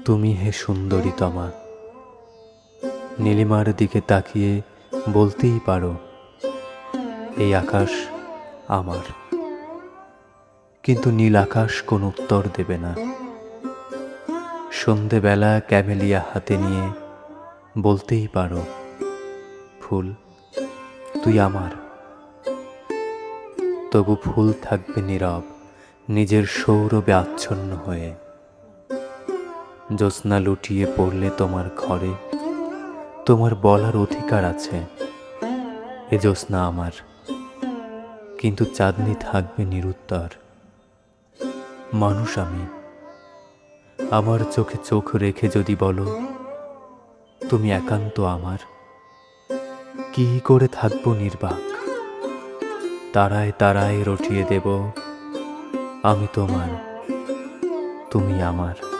তুমি হে সুন্দরী তমা, নীলিমার দিকে তাকিয়ে বলতেই পারো এই আকাশ আমার। কিন্তু নীল আকাশ কোন উত্তর দেবে না। সন্ধেবেলা ক্যামেলিয়া হাতে নিয়ে বলতেই পারো ফুল তুই আমার। তবু ফুল থাকবে নীরব, নিজের সৌরভে আচ্ছন্ন হয়ে। জ্যোৎস্না লুটিয়ে পড়লে তোমার ঘরে, তোমার বলার অধিকার আছে এ জ্যোৎস্না আমার। কিন্তু চাঁদনি থাকবে নিরুত্তর। মানুষ আমি, আমার চোখে চোখ রেখে যদি বলো তুমি একান্ত আমার, কি করে থাকবো নির্বাক? তারায় তারায় রটিয়ে দেব আমি তোমার, তুমি আমার।